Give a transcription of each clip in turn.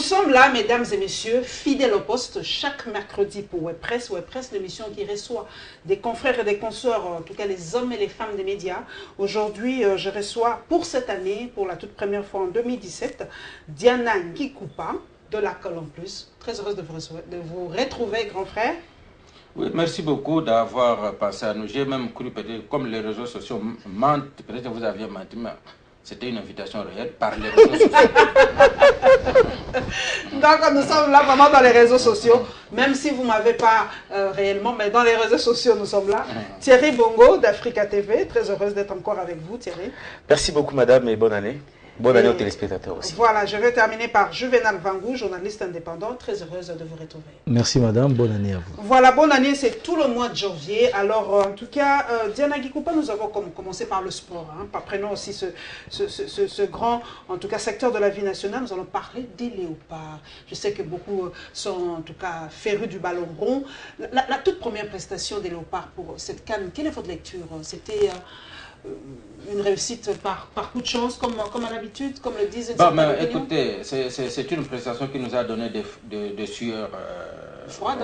sommes là, mesdames et messieurs, fidèles au poste, chaque mercredi pour Webpress. Webpress, l'émission qui reçoit des confrères et des consoeurs, en tout cas les hommes et les femmes des médias. Aujourd'hui, je reçois pour cette année, pour la toute première fois en 2017, Diana Ngikupa de la Colombe Plus. Très heureuse de vous retrouver, grand frère. Oui, merci beaucoup d'avoir pensé à nous. J'ai même cru, peut-être, comme les réseaux sociaux mentent, peut-être que vous aviez menti, mais c'était une invitation réelle par les réseaux sociaux. Donc nous sommes là vraiment dans les réseaux sociaux, même si vous ne m'avez pas réellement, mais dans les réseaux sociaux nous sommes là. Thierry Bongo d'Africa TV, très heureuse d'être encore avec vous Thierry. Merci beaucoup madame et bonne année. Bonne année aux téléspectateurs aussi. Voilà, je vais terminer par Juvenal Vangou, journaliste indépendant, très heureuse de vous retrouver. Merci madame, bonne année à vous. Voilà, bonne année, c'est tout le mois de janvier. Alors en tout cas, Diana Ngikupa, nous avons commencé par le sport. Prenons aussi ce grand, en tout cas, secteur de la vie nationale. Nous allons parler des léopards. Je sais que beaucoup sont en tout cas férus du ballon rond. La toute première prestation des léopards pour cette CAN, quelle est votre lecture? C'était une réussite par coup de chance, comme à l'habitude, comme le disent écoutez, c'est une prestation qui nous a donné des sueurs froides,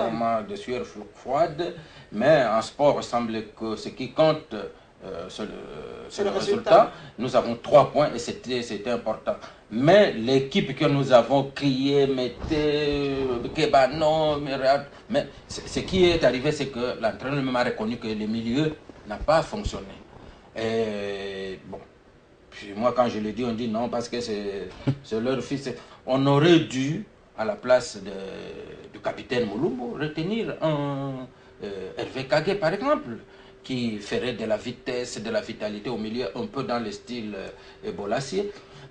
mais en sport, il semble que ce qui compte, c'est le résultat. Nous avons 3 points et c'était important. Mais l'équipe que nous avons crié, mettez, Kebano, mais ce qui est arrivé, c'est que l'entraîneur même a reconnu que le milieu n'a pas fonctionné. Et bon, puis moi quand je le dis, on dit non parce que c'est leur fils. On aurait dû, à la place du capitaine Moulumbo, retenir un Hervé Kagé par exemple, qui ferait de la vitesse, de la vitalité au milieu, un peu dans le style Bolasie.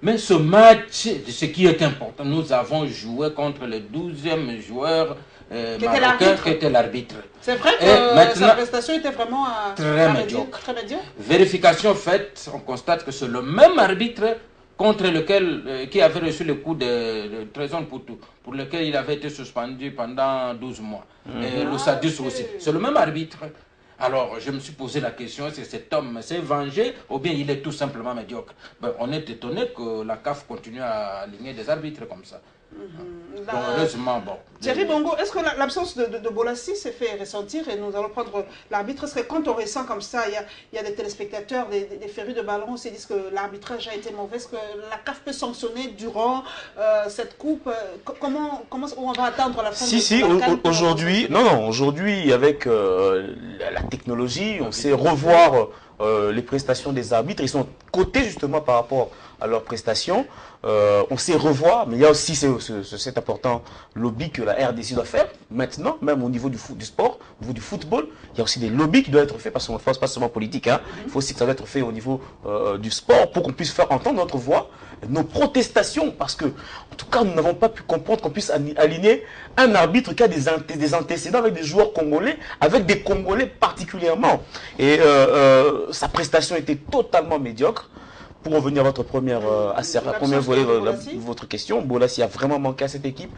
Mais ce match, ce qui est important, nous avons joué contre le 12e joueur marocain qui était l'arbitre. C'est vrai que sa prestation était vraiment très médiocre. Vérification faite, on constate que c'est le même arbitre contre lequel, qui avait reçu le coup de trahison pour lequel il avait été suspendu pendant 12 mois. Et le Sadus aussi. C'est le même arbitre. Alors, je me suis posé la question, est-ce que cet homme s'est vengé ou bien il est tout simplement médiocre? On est étonné que la CAF continue à aligner des arbitres comme ça. Donc, heureusement, bon. Thierry Bongo, est-ce que l'absence de Bolasie s'est fait ressentir et nous allons prendre l'arbitre? Est-ce que quand on ressent comme ça, il y a des téléspectateurs, des férus de ballon qui disent que l'arbitrage a été mauvais? Est-ce que la CAF peut sanctionner durant cette coupe? Comment on va attendre la fin de la CAN? Aujourd'hui, aujourd'hui, avec la technologie, on sait revoir les prestations des arbitres. Ils sont cotés justement par rapport à leurs prestations. On sait revoir, mais il y a aussi cet important lobby que la RDC doit faire maintenant, même au niveau du sport, au niveau du football. Il y a aussi des lobbies qui doivent être faits, parce qu'on ne fait pas seulement politique. Il faut aussi que ça doit être fait au niveau du sport pour qu'on puisse faire entendre notre voix, nos protestations, parce que, en tout cas, nous n'avons pas pu comprendre qu'on puisse aligner un arbitre qui a des antécédents avec des joueurs congolais, avec des Congolais particulièrement. Et sa prestation était totalement médiocre. Pour revenir à votre première volet de votre question, Bolasie a vraiment manqué à cette équipe.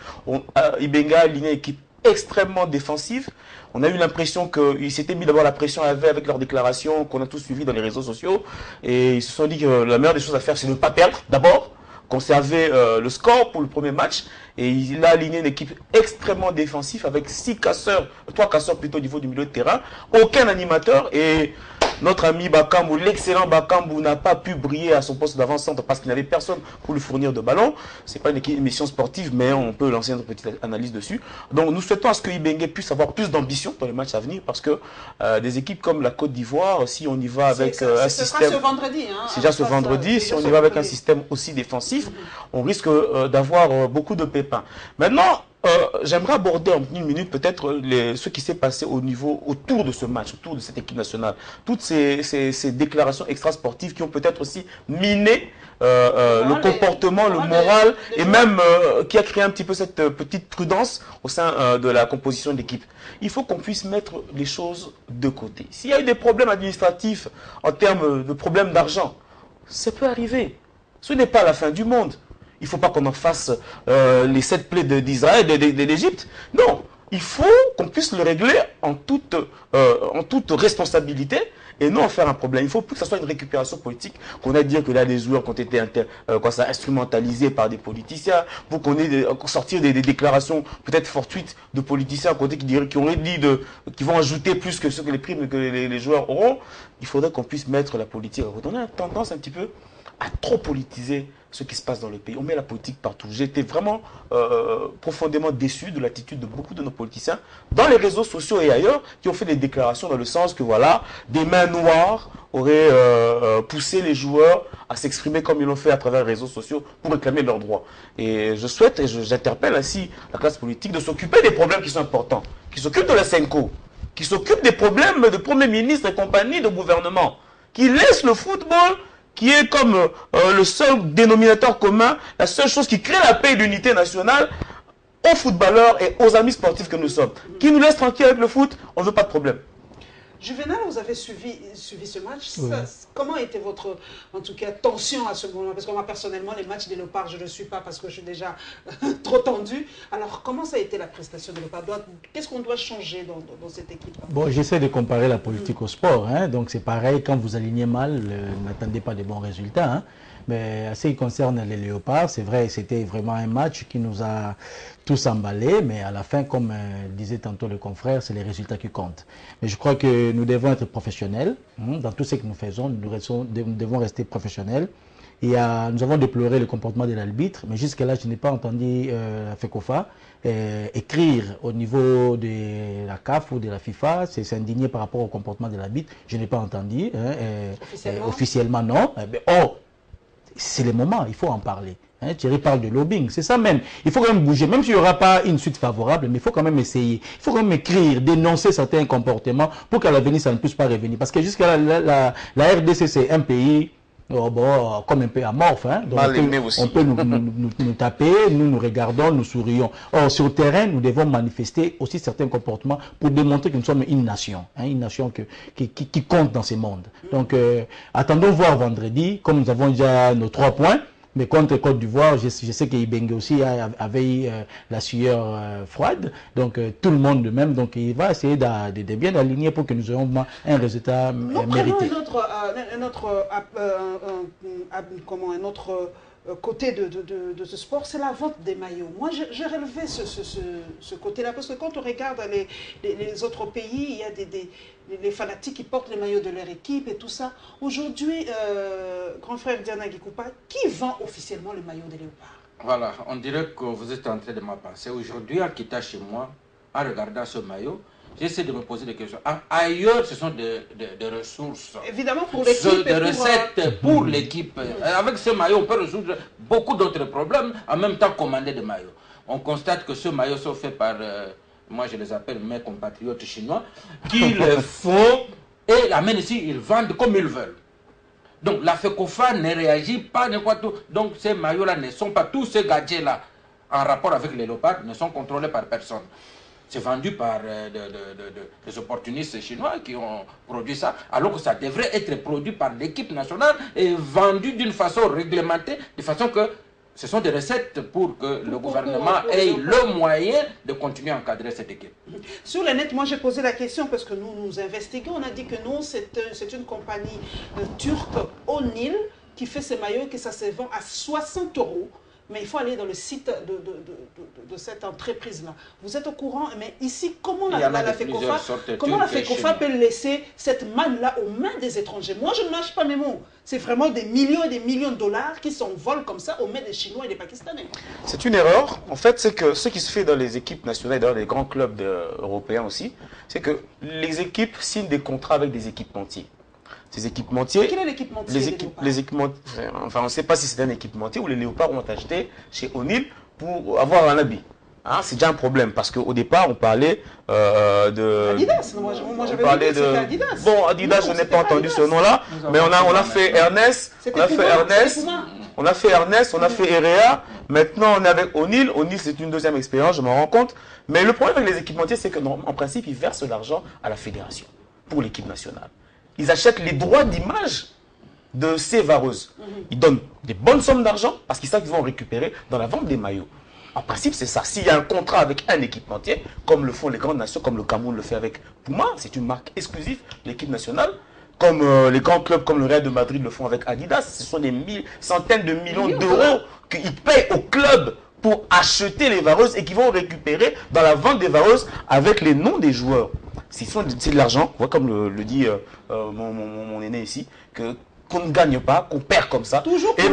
Ibenga a aligné une équipe extrêmement défensive. On a eu l'impression qu'ils s'étaient mis d'abord la pression avec leurs déclarations qu'on a tous suivies dans les réseaux sociaux. Et ils se sont dit que la meilleure des choses à faire, c'est de ne pas perdre d'abord, conserver le score pour le premier match. Et il a aligné une équipe extrêmement défensive avec 3 casseurs plutôt au niveau du milieu de terrain. Aucun animateur. Et notre ami Bakambu, l'excellent Bakambu, n'a pas pu briller à son poste d'avant-centre parce qu'il n'avait personne pour lui fournir de ballon. Ce n'est pas une émission sportive, mais on peut lancer une petite analyse dessus. Donc nous souhaitons à ce que Ibenge puisse avoir plus d'ambition dans les matchs à venir, parce que des équipes comme la Côte d'Ivoire, si on y va avec un système... ce vendredi. C'est déjà ce vendredi. Si on y va avec un système aussi défensif, on risque d'avoir beaucoup de pépins. Maintenant, j'aimerais aborder en une minute peut-être ce qui s'est passé autour de ce match, autour de cette équipe nationale. Toutes ces déclarations extrasportives qui ont peut-être aussi miné le comportement, le moral, et même qui a créé un petit peu cette petite prudence au sein de la composition de l'équipe. Il faut qu'on puisse mettre les choses de côté. S'il y a eu des problèmes administratifs en termes de problèmes d'argent, ça peut arriver. Ce n'est pas la fin du monde. Il ne faut pas qu'on en fasse les 7 plaies d'Israël, de l'Égypte. Non, il faut qu'on puisse le régler en toute toute responsabilité et non en faire un problème. Il faut plus que ce soit une récupération politique, qu'on ait dire que là des joueurs qui ont été instrumentalisés par des politiciens, pour qu'on ait sortir des déclarations peut-être fortuites de politiciens à côté qui auraient dit qui vont ajouter plus que ce que les primes que les joueurs auront. Il faudrait qu'on puisse mettre la politique à côté. On a tendance un petit peu à trop politiser ce qui se passe dans le pays. On met la politique partout. J'ai été vraiment profondément déçu de l'attitude de beaucoup de nos politiciens dans les réseaux sociaux et ailleurs qui ont fait des déclarations dans le sens que voilà, des mains noires auraient poussé les joueurs à s'exprimer comme ils l'ont fait à travers les réseaux sociaux pour réclamer leurs droits. Et je souhaite et j'interpelle ainsi la classe politique de s'occuper des problèmes qui sont importants, qui s'occupent de la Senco, qui s'occupent des problèmes de Premier ministre et compagnie de gouvernement, qui laissent le football qui est comme le seul dénominateur commun, la seule chose qui crée la paix et l'unité nationale aux footballeurs et aux amis sportifs que nous sommes. Qui nous laisse tranquille avec le foot, on ne veut pas de problème. Juvénal, vous avez suivi ce match. Oui. Comment était votre, en tout cas, tension à ce moment-là? Parce que moi, personnellement, les matchs des Léopards, je ne le suis pas parce que je suis déjà trop tendu. Alors, comment ça a été la prestation des Léopards? Qu'est-ce qu'on doit changer dans cette équipe? Bon, j'essaie de comparer la politique au sport. Hein. Donc, c'est pareil, quand vous alignez mal, n'attendez pas de bons résultats. Hein. Mais à ce qui concerne les Léopards, c'est vrai, c'était vraiment un match qui nous a tous emballés. Mais à la fin, comme disait tantôt le confrère, c'est les résultats qui comptent. Mais je crois que nous devons être professionnels. Hein, dans tout ce que nous faisons, nous devons rester professionnels. Nous avons déploré le comportement de l'arbitre, mais jusque-là, je n'ai pas entendu la FECOFA écrire au niveau de la CAF ou de la FIFA, s'indigner par rapport au comportement de l'arbitre. Je n'ai pas entendu. Officiellement, non. C'est le moment, il faut en parler. Hein, Thierry parle de lobbying, c'est ça même. Il faut quand même bouger, même s'il n'y aura pas une suite favorable, mais il faut quand même essayer. Il faut quand même écrire, dénoncer certains comportements pour qu'à l'avenir, ça ne puisse pas revenir. Parce que jusqu'à la RDC, c'est un pays comme un peu amorphe. Hein. Donc on peut nous taper, nous regardons, nous sourions. Or, sur le terrain, nous devons manifester aussi certains comportements pour démontrer que nous sommes une nation. Hein, une nation qui compte dans ce monde. Donc, attendons voir vendredi, comme nous avons déjà nos 3 points. Mais contre Côte d'Ivoire, je sais qu'Ibenge aussi avait la sueur froide. Donc, tout le monde de même. Donc, il va essayer de bien aligner pour que nous ayons un résultat mérité. Un autre côté de ce sport, c'est la vente des maillots. Moi, j'ai relevé ce côté-là, parce que quand on regarde les autres pays, il y a les fanatiques qui portent les maillots de leur équipe et tout ça. Aujourd'hui, grand frère Diana Gikoupa, qui vend officiellement le maillot des Léopards? Voilà, on dirait que vous êtes en train de m'avancer. Aujourd'hui, en quittant chez moi, en regardant ce maillot, j'essaie de me poser des questions. Ailleurs, ce sont des ressources. Évidemment, pour l'équipe. Des recettes pour l'équipe. Avec ce maillot, on peut résoudre beaucoup d'autres problèmes, en même temps commander des maillots. On constate que ce maillot sont faits par, moi je les appelle mes compatriotes chinois, qui le font et l'amènent ici, ils vendent comme ils veulent. Donc la FECOFA ne réagit pas n'importe où. Donc ces maillots-là ne sont pas, tous ces gadgets-là, en rapport avec les léopards, ne sont contrôlés par personne. C'est vendu par des opportunistes chinois qui ont produit ça, alors que ça devrait être produit par l'équipe nationale et vendu d'une façon réglementée, de façon que ce sont des recettes pour que le gouvernement ait le moyen de continuer à encadrer cette équipe. Sur le net, moi j'ai posé la question parce que nous investiguons, on a dit que non, c'est une compagnie turque, O'Neill, qui fait ces maillots, que ça se vend à 60 €. Mais il faut aller dans le site de cette entreprise-là. Vous êtes au courant, mais ici, comment la FECOFA peut laisser cette manne-là aux mains des étrangers? Moi, je ne mâche pas mes mots. C'est vraiment des millions et des millions de dollars qui s'envolent comme ça aux mains des Chinois et des Pakistanais. C'est une erreur. En fait, c'est que ce qui se fait dans les équipes nationales, dans les grands clubs européens aussi, c'est que les équipes signent des contrats avec des équipementiers. Ces équipementiers, quel est l'équipementier? Les équipementiers, enfin on ne sait pas si c'est un équipementier ou les Léopards ont acheté chez O'Neill pour avoir un habit. Hein, c'est déjà un problème parce qu'au départ on parlait de... Adidas, moi j'avais dit que c'était Adidas. Bon, Adidas, je n'ai pas entendu ce nom-là, mais on a fait Ernest, on a fait Ernest, on a fait Erea, maintenant on est avec O'Neill. O'Neill c'est une deuxième expérience, je m'en rends compte. Mais le problème avec les équipementiers, c'est qu'en principe ils versent l'argent à la fédération pour l'équipe nationale. Ils achètent les droits d'image de ces vareuses. Ils donnent des bonnes sommes d'argent parce qu'ils savent qu'ils vont récupérer dans la vente des maillots. En principe, c'est ça. S'il y a un contrat avec un équipementier, comme le font les grandes nations, comme le Cameroun le fait avec Puma, c'est une marque exclusive de l'équipe nationale. Comme les grands clubs comme le Real de Madrid le font avec Adidas, ce sont des centaines de millions d'euros qu'ils payent au club pour acheter les vareuses et qui vont récupérer dans la vente des vareuses avec les noms des joueurs. C'est de l'argent, comme le dit mon aîné ici, qu'on ne gagne pas, qu'on perd comme ça. Et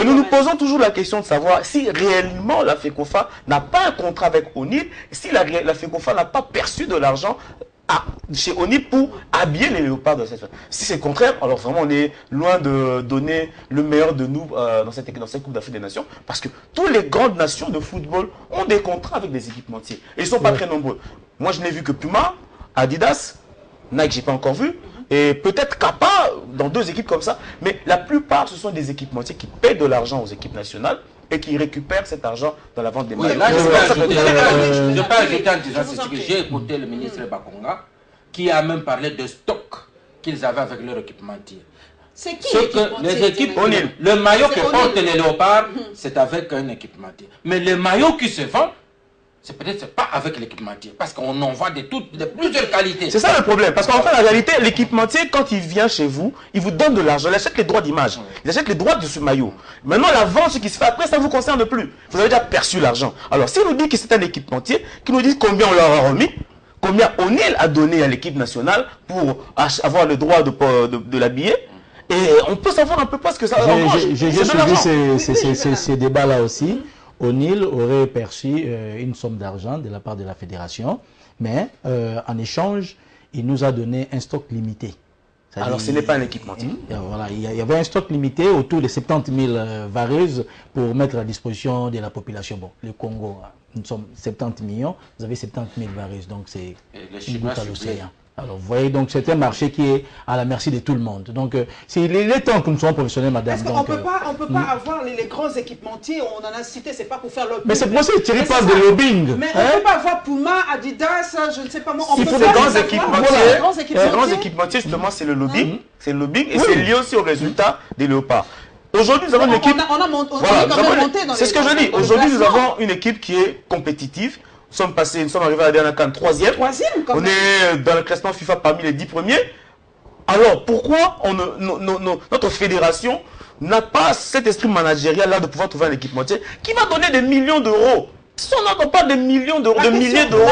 nous nous posons toujours la question de savoir si réellement la FECOFA n'a pas un contrat avec ONIL, si la FECOFA n'a pas perçu de l'argent chez ONIL pour habiller les léopards de cette façon. Si c'est le contraire, alors vraiment on est loin de donner le meilleur de nous dans cette Coupe d'Afrique des Nations, parce que toutes les grandes nations de football ont des contrats avec des équipementiers. Et ils ne sont pas très nombreux. Moi je n'ai vu que Puma, Adidas, Nike j'ai pas encore vu, et peut-être Kappa dans 2 équipes comme ça, mais la plupart ce sont des équipementiers qui paient de l'argent aux équipes nationales et qui récupèrent cet argent dans la vente des maillots. Je peux ajouter en disant ceci que j'ai écouté le ministre Bakonga qui a même parlé de stock qu'ils avaient avec leur équipementier. C'est qui les équipes, le maillot que portent les léopards, c'est avec un équipementier. Mais le maillot qui se vend, c'est peut-être pas avec l'équipementier, parce qu'on en voit de plusieurs qualités. C'est ça le problème, parce qu'en fait, la réalité, l'équipementier, quand il vient chez vous, il vous donne de l'argent, il achète les droits d'image, il achète les droits de ce maillot. Maintenant, la vente, ce qui se fait après, ça ne vous concerne plus. Vous avez déjà perçu l'argent. Alors, s'il nous dit que c'est un équipementier, qu'il nous dit combien on leur a remis, combien ONIL a donné à l'équipe nationale pour avoir le droit de l'habiller, et on peut savoir un peu pas ce que ça engrange. J'ai suivi ces débats-là aussi. ONIL aurait perçu une somme d'argent de la part de la fédération, mais en échange, il nous a donné un stock limité. Alors ce n'est pas un équipementier. Voilà, il y avait un stock limité autour de 70 000 vareuses pour mettre à disposition de la population. Bon, le Congo, nous sommes 70 millions, vous avez 70 000 vareuses, donc c'est une goutte à l'océan. Alors, vous voyez, donc c'est un marché qui est à la merci de tout le monde. Donc, c'est les temps que nous sommes professionnels, madame. Est-ce qu'on ne peut pas avoir les grands équipementiers, on en a cité, c'est pas pour faire le... Mais c'est pour ça que Thierry parle de lobbying. Mais on ne peut pas avoir Puma, Adidas, je ne sais pas moi. Il faut des grands équipementiers. Les grands équipementiers, justement, c'est le lobbying. C'est le lobbying et c'est lié aussi au résultat des léopards. Aujourd'hui, nous avons une équipe... C'est ce que je dis. Aujourd'hui, nous avons une équipe qui est compétitive. Nous sommes arrivés à la dernière CAN 3e. On est dans le classement FIFA parmi les 10 premiers. Alors, pourquoi notre fédération n'a pas cet esprit managérial là de pouvoir trouver un équipementier qui va donner des millions d'euros? Si on n'a pas des millions d'euros, des milliers d'euros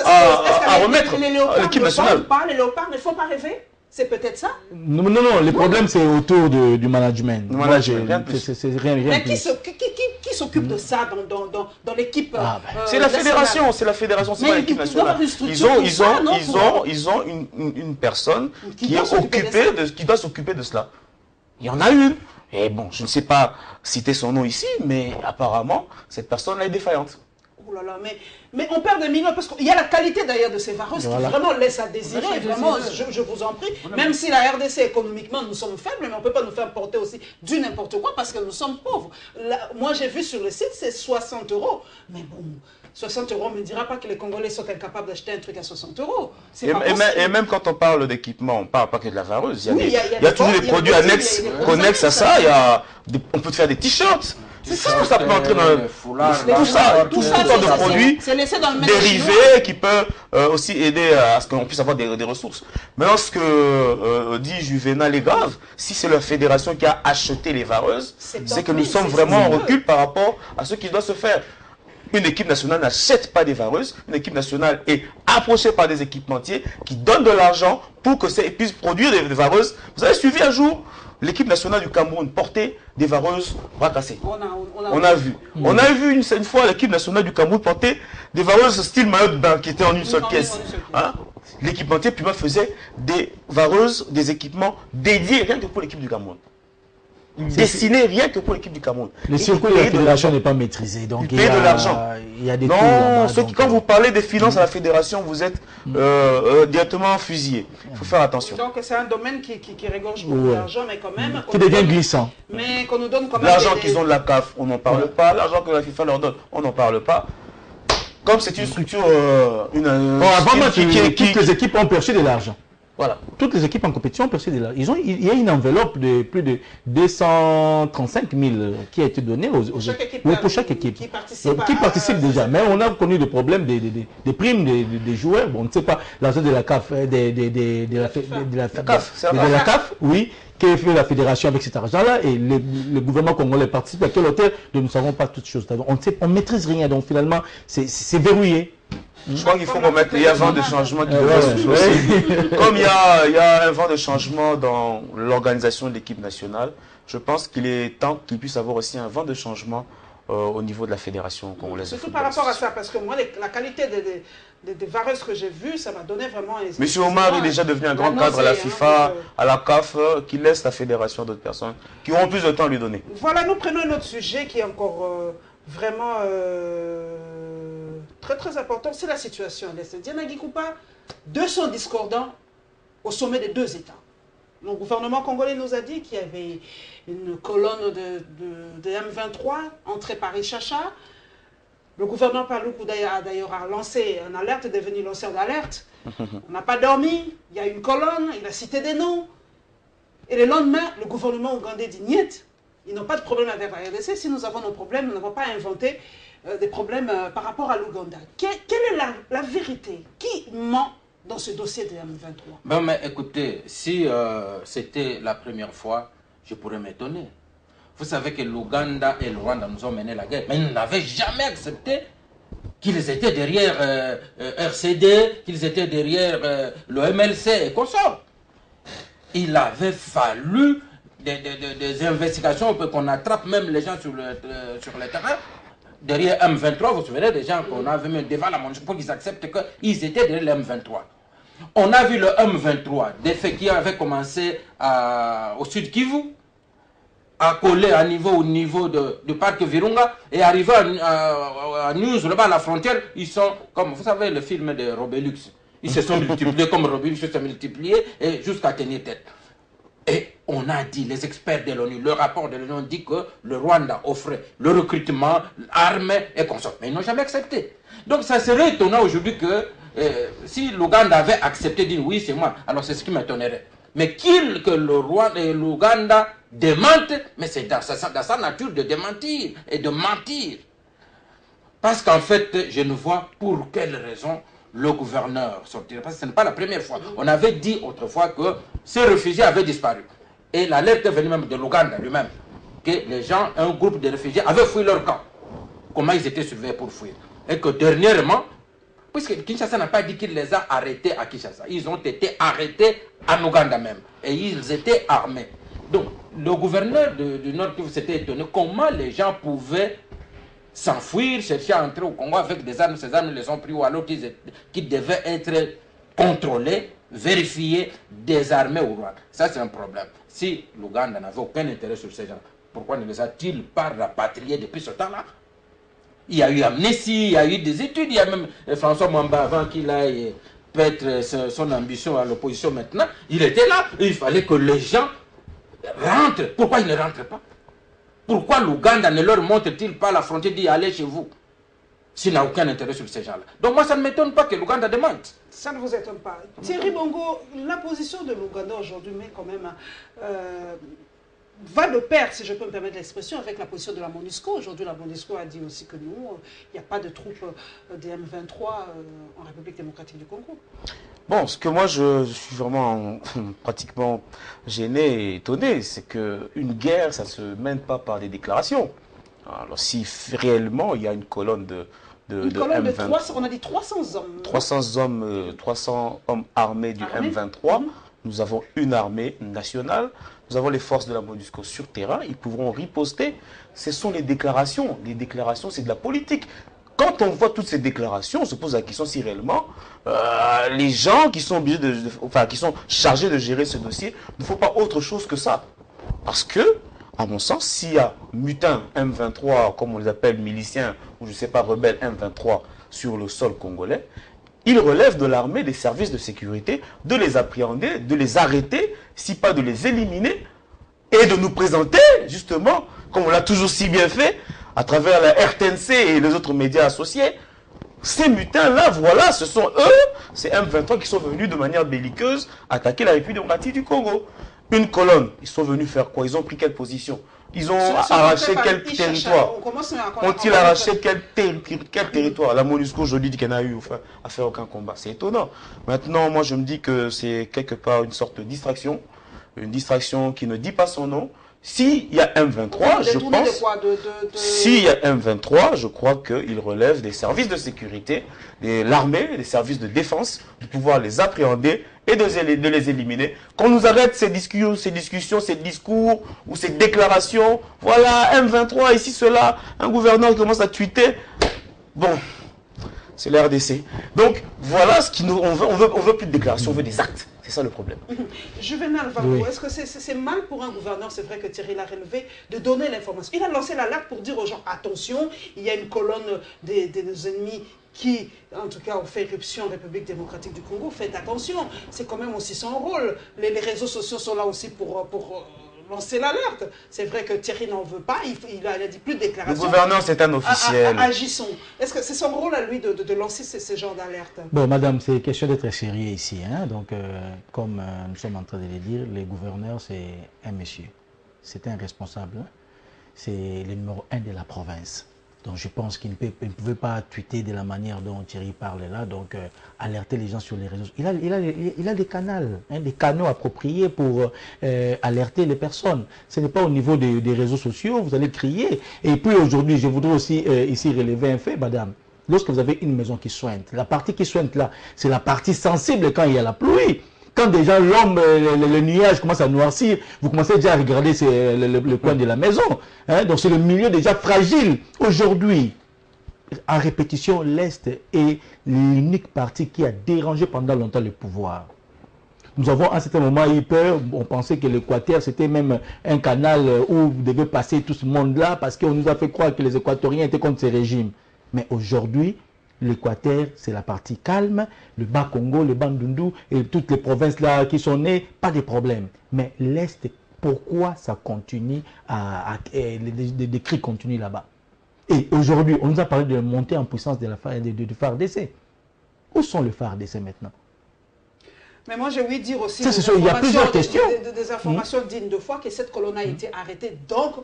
à remettre à l'équipe nationale. Les léopards ne font pas rêver? C'est peut-être ça? Non, le problème c'est autour du management. C'est rien. Mais qui s'occupe de ça dans l'équipe? C'est la fédération, c'est pas l'équipe nationale. Ils ont une personne qui doit s'occuper de cela. Il y en a une. Et bon, je ne sais pas citer son nom ici, mais apparemment, cette personne est défaillante. Oh là là, mais on perd des millions parce qu'il y a la qualité d'ailleurs de ces vareuses qui vraiment laisse à désirer. Vraiment, je vous en prie. Même si la RDC économiquement nous sommes faibles, mais on ne peut pas nous faire porter aussi du n'importe quoi parce que nous sommes pauvres. Là, moi j'ai vu sur le site, c'est 60 €. Mais bon, 60 € ne me dira pas que les Congolais sont incapables d'acheter un truc à 60 €. Et même quand on parle d'équipement, on ne parle pas que de la vareuse. Il y a toujours des produits annexes, connexes à ça. On peut faire des t-shirts. C'est ça, ça peut entrer dans tout ça de produits dérivés qui peuvent aussi aider à ce qu'on puisse avoir des ressources. Maintenant, ce que dit Juvenal est grave. Si c'est la fédération qui a acheté les vareuses, c'est que nous sommes vraiment en recul par rapport à ce qui doit se faire. Une équipe nationale n'achète pas des vareuses. Une équipe nationale est approchée par des équipementiers qui donnent de l'argent pour que ça puisse produire des vareuses. Vous avez suivi un jour l'équipe nationale du Cameroun porter des vareuses bras cassés. On a vu. On a vu une fois l'équipe nationale du Cameroun porter des vareuses style maillot de bain qui étaient en une seule pièce. L'équipementier Puma faisait des vareuses, des équipements dédiés rien que pour l'équipe du Cameroun. Destiné rien que pour l'équipe du Cameroun. Le circuit de la fédération n'est pas maîtrisé. Donc il y a de l'argent. Il y a des non, quand vous parlez des finances à la fédération, vous êtes directement fusillé. Il faut faire attention. Donc c'est un domaine qui regorge beaucoup d'argent, mais quand même... Qui devient glissant. Mais qu'on nous donne quand même... L'argent qu'ils ont de la CAF, on n'en parle pas. L'argent que la FIFA leur donne, on n'en parle pas. Comme c'est une structure... Avant, toutes les équipes ont perçu de l'argent. Voilà. Toutes les équipes en compétition ont perçu il y a une enveloppe de plus de 235 000 qui a été donnée pour chaque équipe. Qui participe déjà. Mais on a connu des problèmes des primes des joueurs. Bon, on ne sait pas l'argent de la CAF, de la CAF, oui, qui fait la fédération avec cet argent-là, et le gouvernement congolais participe. À quelle hauteur, nous ne savons pas toutes choses. On ne maîtrise rien, donc finalement, c'est verrouillé. Je crois qu'il faut remettre, il y a un vent de changement qui devrait souffler aussi. Comme il y a un vent de changement dans l'organisation de l'équipe nationale, je pense qu'il est temps qu'il puisse avoir aussi un vent de changement au niveau de la fédération congolaise. Surtout par rapport à ça, parce que moi, la qualité des vareuses que j'ai vues, ça m'a donné vraiment... Monsieur Omar est déjà devenu un grand cadre à la FIFA, à la CAF, qui laisse la fédération à d'autres personnes, qui auront plus de temps à lui donner. Voilà, nous prenons un autre sujet qui est encore vraiment... très important, c'est la situation à l'Est. Diana Gikoupa, 200 discordants au sommet des deux États. Le gouvernement congolais nous a dit qu'il y avait une colonne de M23 entrée par Ichacha. Le gouvernement Paluku a d'ailleurs lancé une alerte, est devenu lanceur d'alerte. On n'a pas dormi, il y a une colonne, il a cité des noms. Et le lendemain, le gouvernement ougandais dit niet, ils n'ont pas de problème avec la RDC. Si nous avons nos problèmes, nous n'avons pas inventé des problèmes par rapport à l'Ouganda. Quelle est la vérité? Qui ment dans ce dossier de M23? Ben, mais écoutez, si c'était la première fois, je pourrais m'étonner. Vous savez que l'Ouganda et le Rwanda nous ont mené la guerre, mais ils n'avaient jamais accepté qu'ils étaient derrière RCD, qu'ils étaient derrière le MLC et consorts. Il avait fallu des investigations pour qu'on attrape même les gens sur le terrain. Derrière M23, vous vous souvenez des gens qu'on avait mis devant la monnaie pour qu'ils acceptent qu'ils étaient derrière le M23. On a vu le M23, des faits qui avaient commencé au sud Kivu, à coller au niveau du parc Virunga, et arrivé à News, là-bas à la frontière, ils sont, comme vous savez le film de Robelux, ils se sont multipliés comme Robelux se sont multipliés et jusqu'à tenir tête. Et on a dit, les experts de l'ONU, le rapport de l'ONU dit que le Rwanda offrait le recrutement, l'arme et consorts. Mais ils n'ont jamais accepté. Donc ça serait étonnant aujourd'hui que si l'Ouganda avait accepté de dire oui, c'est moi, alors c'est ce qui m'étonnerait. Mais que le Rwanda et l'Ouganda démentent, mais c'est dans sa nature de démentir et de mentir. Parce qu'en fait, je ne vois pour quelle raison le gouverneur sortirait. Parce que ce n'est pas la première fois. On avait dit autrefois que ces réfugiés avaient disparu. Et la lettre venait même de l'Ouganda lui-même. Que les gens, un groupe de réfugiés, avaient fui leur camp. Comment ils étaient surveillés pour fuir. Et que dernièrement, puisque Kinshasa n'a pas dit qu'il les a arrêtés à Kinshasa, ils ont été arrêtés en Ouganda même. Et ils étaient armés. Donc, le gouverneur du Nord Kivu s'était étonné comment les gens pouvaient s'enfuir, chercher à entrer au Congo avec des armes. Ces armes les ont pris ou alors qui devaient être contrôlés, vérifiés, désarmés au Rwanda. Ça, c'est un problème. Si l'Ouganda n'avait aucun intérêt sur ces gens, pourquoi ne les a-t-il pas rapatriés depuis ce temps-là? Il y a eu amnistie, il y a eu des études, il y a même François Mwamba avant qu'il aille perdre son ambition à l'opposition maintenant, il était là. Il fallait que les gens rentrent. Pourquoi ils ne rentrent pas? Pourquoi l'Ouganda ne leur montre-t-il pas la frontière d'y aller chez vous s'il n'a aucun intérêt sur ces gens-là? Donc moi, ça ne m'étonne pas que l'Ouganda demande. Ça ne vous étonne pas. Thierry Bongo, la position de l'Ouganda aujourd'hui, mais quand même, va de pair, si je peux me permettre l'expression, avec la position de la MONUSCO. Aujourd'hui, la MONUSCO a dit aussi que nous, il n'y a pas de troupes des M23 en République démocratique du Congo. Bon, ce que moi je suis vraiment pratiquement gêné et étonné, c'est qu'une guerre, ça ne se mène pas par des déclarations. Alors si réellement il y a une colonne une colonne de 300, on a dit 300 hommes. 300 hommes armés du M23. Nous avons une armée nationale. Nous avons les forces de la MONUSCO sur terrain. Ils pourront riposter. Ce sont les déclarations. Les déclarations, c'est de la politique. Quand on voit toutes ces déclarations, on se pose la question si réellement les gens qui sont obligés qui sont chargés de gérer ce dossier ne font pas autre chose que ça. Parce que, à mon sens, s'il y a mutins M23, comme on les appelle miliciens, ou je ne sais pas, rebelles M23 sur le sol congolais, il relève de l'armée, des services de sécurité, de les appréhender, de les arrêter, si pas de les éliminer, et de nous présenter, justement, comme on l'a toujours si bien fait, à travers la RTNC et les autres médias associés, ces mutins-là, voilà, ce sont eux, ces M23 qui sont venus de manière belliqueuse attaquer la République démocratique du Congo. Une colonne, ils sont venus faire quoi? Ils ont pris quelle position? Ils ont arraché quel territoire? Ont-ils arraché quel territoire? La MONUSCO aujourd'hui dit qu'elle n'a eu à faire aucun combat. C'est étonnant. Maintenant, moi je me dis que c'est quelque part une sorte de distraction. Une distraction qui ne dit pas son nom. S'il y a M23, je pense, s'il y a M23, je crois qu'il relève des services de sécurité, de l'armée, des services de défense, de pouvoir les appréhender et de les éliminer. Qu'on nous arrête ces discussions, ces discours ou ces déclarations. Voilà, M23, ici, cela, un gouverneur qui commence à tweeter. Bon, c'est l'RDC. Donc, voilà ce qu'on veut. On veut plus de déclarations, on veut des actes. C'est ça le problème. Juvenal Vango, est-ce que c'est mal pour un gouverneur, c'est vrai que Thierry l'a relevé, de donner l'information? Il a lancé l'alerte pour dire aux gens, attention, il y a une colonne des ennemis qui, en tout cas, ont fait éruption en République démocratique du Congo. Faites attention, c'est quand même aussi son rôle. Les réseaux sociaux sont là aussi pour lancer l'alerte. C'est vrai que Thierry n'en veut pas, il a dit plus de déclarations. Le gouverneur, c'est un officiel. Agissons. Est-ce que c'est son rôle à lui de lancer ce genre d'alerte? Bon, madame, c'est question d'être sérieux ici. Hein? Donc, comme nous sommes en train de le dire, les gouverneurs, c'est un monsieur. C'est un responsable. C'est le numéro 1 de la province. Donc je pense qu'il ne pouvait pas tweeter de la manière dont Thierry parle là, donc alerter les gens sur les réseaux. Il a des canaux, hein, des canaux appropriés pour alerter les personnes. Ce n'est pas au niveau des réseaux sociaux, vous allez crier. Et puis aujourd'hui, je voudrais aussi ici relever un fait, madame. Lorsque vous avez une maison qui sointe, la partie qui sointe là, c'est la partie sensible quand il y a la pluie. Quand déjà l'homme, le nuage commence à noircir, vous commencez déjà à regarder le coin de la maison. Hein? Donc c'est le milieu déjà fragile. Aujourd'hui, en répétition, l'Est est l'unique partie qui a dérangé pendant longtemps le pouvoir. Nous avons à un certain moment eu peur, on pensait que l'Équateur c'était même un canal où devait passer tout ce monde-là parce qu'on nous a fait croire que les Équatoriens étaient contre ces régimes. Mais aujourd'hui, l'Équateur, c'est la partie calme, le Bas-Congo, le Bandundu et toutes les provinces là qui sont nées, pas de problème. Mais l'Est, pourquoi ça continue les cris continuent là-bas? Et aujourd'hui, on nous a parlé de la montée en puissance de du FARDC. Où sont les FARDC maintenant? Mais moi, j'ai ouï dire aussi il y a plusieurs questions. Des informations dignes de foi, que cette colonne a été arrêtée. Donc,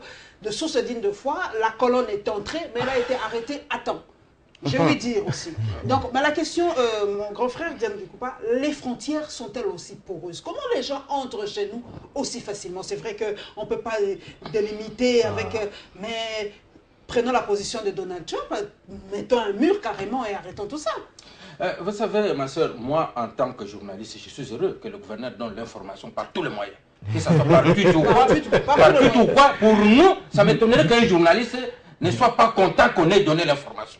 de sources dignes de foi, la colonne est entrée, mais elle a été arrêtée à temps. Je vais dire aussi. Donc, la question, mon grand frère Diane Gikoupa, les frontières sont-elles aussi poreuses? Comment les gens entrent chez nous aussi facilement? C'est vrai qu'on ne peut pas délimiter avec... mais prenons la position de Donald Trump, mettons un mur carrément et arrêtons tout ça. Vous savez, ma soeur, moi, en tant que journaliste, je suis heureux que le gouverneur donne l'information par tous les moyens. Que ça soit par tweet ou quoi. Pour nous, ça m'étonnerait qu'un journaliste ne soit pas content qu'on ait donné l'information.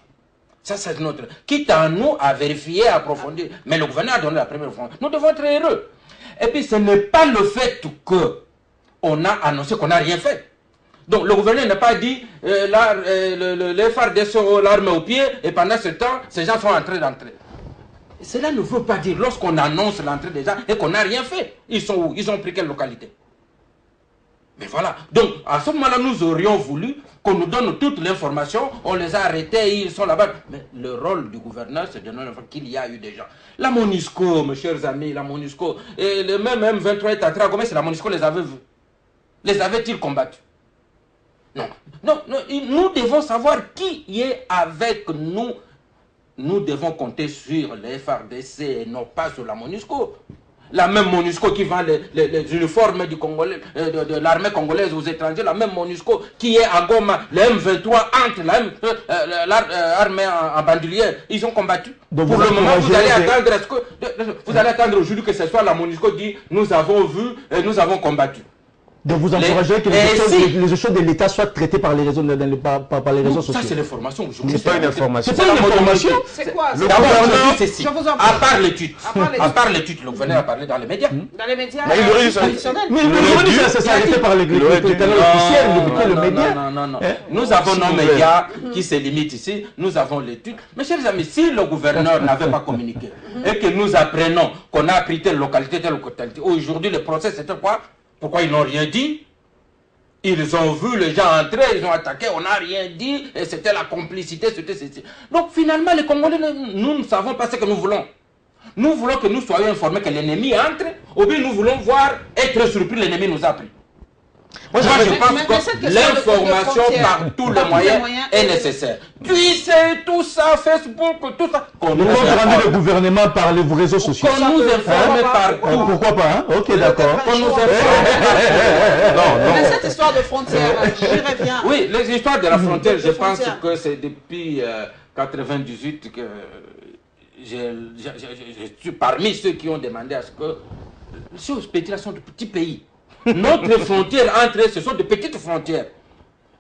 Ça, c'est notre... Quitte à nous à vérifier, à approfondir. Mais le gouverneur a donné la première information. Nous devons être heureux. Et puis, ce n'est pas le fait qu'on a annoncé qu'on n'a rien fait. Donc, le gouverneur n'a pas dit les FARDC ont l'arme au pied et pendant ce temps, ces gens sont en train d'entrer. Cela ne veut pas dire lorsqu'on annonce l'entrée des gens et qu'on n'a rien fait. Ils sont où? Ils ont pris quelle localité? Mais voilà. Donc, à ce moment-là, nous aurions voulu qu'on nous donne toute l'information. On les a arrêtés, ils sont là-bas. Mais le rôle du gouverneur, c'est de donner l'information qu'il y a eu des gens. La MONUSCO, mes chers amis, la MONUSCO, et le même M23 et Tatra, comment c'est la MONUSCO les avait vus? Les avait-ils combattus? Non. Non, nous devons savoir qui est avec nous. Nous devons compter sur les FARDC et non pas sur la MONUSCO. La même MONUSCO qui vend les uniformes du Congolais, de l'armée congolaise aux étrangers, la même MONUSCO qui est à Goma, le M23 entre l'armée en bandoulière, ils ont combattu. Donc pour le moment, vous allez attendre aujourd'hui que ce soit la MONUSCO qui dit nous avons vu et nous avons combattu. Donc vous encouragez que les choses de l'État soient traitées par les réseaux, par les réseaux sociaux. Ça c'est l'information. C'est pas une information. C'est pas une information. C'est quoi? Le gouverneur, c'est si. À part l'étude. Le gouverneur a parlé dans les médias. Dans les médias traditionnels. Mais ça s'est arrêté par les canaux officiels, le média. Non. Nous avons nos médias qui se limitent ici. Nous avons l'étude. Mes chers amis, si le gouverneur n'avait pas communiqué et que nous apprenons qu'on a pris telle localité, aujourd'hui le procès c'était quoi? Pourquoi ils n'ont rien dit? Ils ont vu les gens entrer, ils ont attaqué, on n'a rien dit, et c'était la complicité, c'était ceci. Donc finalement, les Congolais, nous ne savons pas ce que nous voulons. Nous voulons que nous soyons informés que l'ennemi entre, ou bien nous voulons voir être surpris, l'ennemi nous a pris. Moi, je pense que l'information par tous les moyens est nécessaire. Twitter, tout ça, Facebook, tout ça. Nous allons rendre le gouvernement par les réseaux sociaux. Qu'on nous informe partout. Pourquoi pas, hein? Ok, d'accord. Qu'on nous informe partout. Mais cette histoire de frontière, j'y reviens. Oui, les histoires de la frontière, je pense que c'est depuis 1998 que je suis parmi ceux qui ont demandé à ce que ces pays-là sont de petits pays. Notre frontière entre eux, ce sont de petites frontières.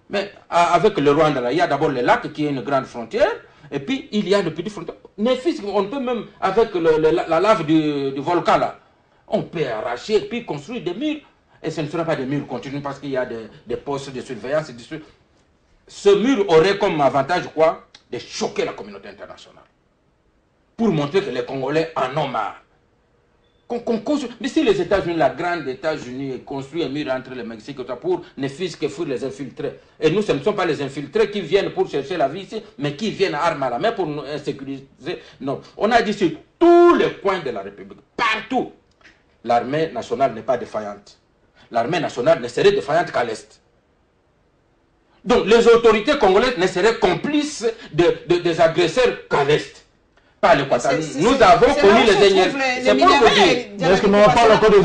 Mais avec le Rwanda, là, il y a d'abord le lac qui est une grande frontière, et puis il y a de petites frontières. Mais on peut même, avec la lave du volcan, là, on peut arracher et puis construire des murs. Et ce ne sera pas des murs continus parce qu'il y a des postes de surveillance. Ce mur aurait comme avantage quoi? De choquer la communauté internationale. Pour montrer que les Congolais en ont marre. Mais si les États-Unis, la grande États-Unis, construit un mur entre le Mexique et tout ça pour ne fût-ce que fuir les infiltrés. Et nous, ce ne sont pas les infiltrés qui viennent pour chercher la vie ici, mais qui viennent armes à la main pour nous insécuriser. Non. On a dit sur tous les coins de la République, partout, l'armée nationale n'est pas défaillante. L'armée nationale ne serait défaillante qu'à l'Est. Donc les autorités congolaises ne seraient complices des agresseurs qu'à l'Est. Pas l'Équateur. Nous avons connu les Égyptiens. C'est pour vous dire. Est-ce qu'on parle encore des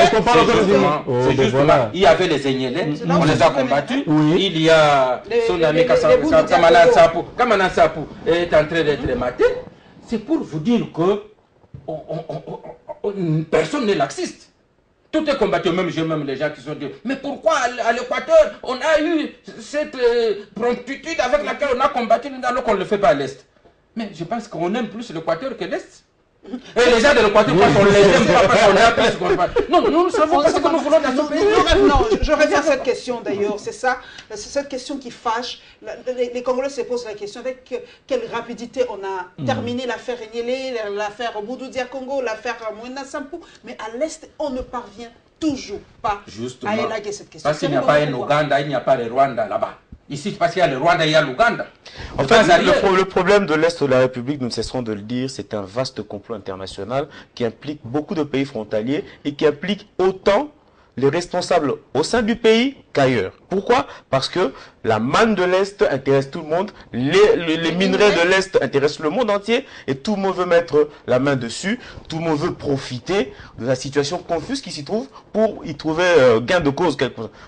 Est-ce qu'on parle encore des C'est justement. Il y avait les Égyptiens, on les a combattus. Il y a son ami Kamana Sapou est en train d'être maté. C'est pour vous dire que personne n'est laxiste. Tout est combattu, même les gens qui sont dit, mais pourquoi à l'Équateur, on a eu cette promptitude avec laquelle on a combattu alors qu'on ne le fait pas à l'Est. Mais je pense qu'on aime plus l'Équateur que l'Est. Et les gens de l'Équateur, on les aime pas parce qu'on a plus. Non, nous ne savons pas ce que nous voulons dans ce pays. Non, je reviens à cette question d'ailleurs. C'est ça, c'est cette question qui fâche. Les Congolais se posent la question avec quelle rapidité on a terminé l'affaire Enyele, l'affaire Boudou Dia Congo, l'affaire Moïna Sampou. Mais à l'Est, on ne parvient toujours pas à élaguer cette question. Parce qu'il n'y a pas un Ouganda, il n'y a pas le Rwanda là-bas. Ici, parce qu'il y a le Rwanda, il y a l'Ouganda. En fait, le problème de l'Est de la République, nous ne cesserons de le dire, c'est un vaste complot international qui implique beaucoup de pays frontaliers et qui implique autant les responsables au sein du pays qu'ailleurs. Pourquoi? Parce que la manne de l'Est intéresse tout le monde, les minerais de l'Est intéressent le monde entier et tout le monde veut mettre la main dessus, tout le monde veut profiter de la situation confuse qui s'y trouve pour y trouver gain de cause.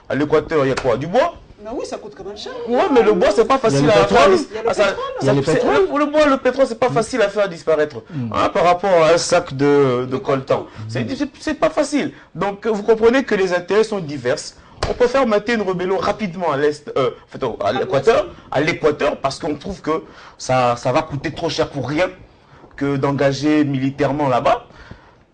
À l'Équateur, il y a quoi? Du bois? Mais oui, ça coûte quand même cher. Ouais, mais le bois, c'est pas facile à faire. Le bois, le pétrole, c'est pas facile à faire disparaître. Hein, par rapport à un sac de coltan. C'est pas facile. Donc, vous comprenez que les intérêts sont divers. On peut faire mater une rébellion rapidement à l'Est, à l'Équateur, parce qu'on trouve que ça va coûter trop cher pour rien que d'engager militairement là-bas.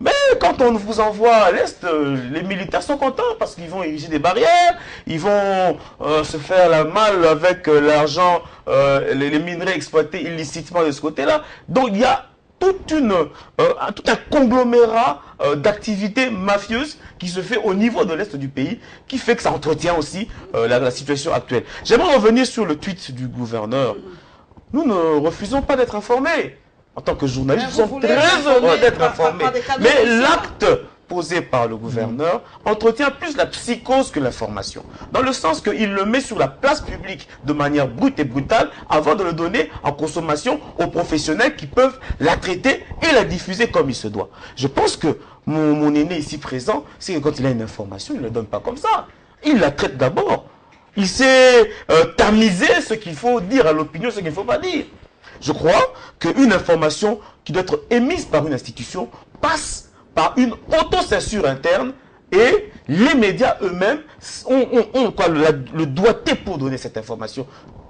Mais quand on vous envoie à l'Est, les militaires sont contents parce qu'ils vont ériger des barrières, ils vont se faire la malle avec l'argent, les minerais exploités illicitement de ce côté-là. Donc il y a tout un conglomérat d'activités mafieuses qui se fait au niveau de l'Est du pays, qui fait que ça entretient aussi la situation actuelle. J'aimerais revenir sur le tweet du gouverneur. Nous ne refusons pas d'être informés. En tant que journaliste, nous sommes très heureux d'être informés. Mais l'acte posé par le gouverneur entretient plus la psychose que l'information. Dans le sens qu'il le met sur la place publique de manière brute et brutale avant de le donner en consommation aux professionnels qui peuvent la traiter et la diffuser comme il se doit. Je pense que mon aîné ici présent, c'est que quand il a une information, il ne la donne pas comme ça. Il la traite d'abord. Il sait tamiser ce qu'il faut dire à l'opinion, ce qu'il ne faut pas dire. Je crois qu'une information qui doit être émise par une institution passe par une autocensure interne et les médias eux-mêmes ont le doigté pour donner cette information.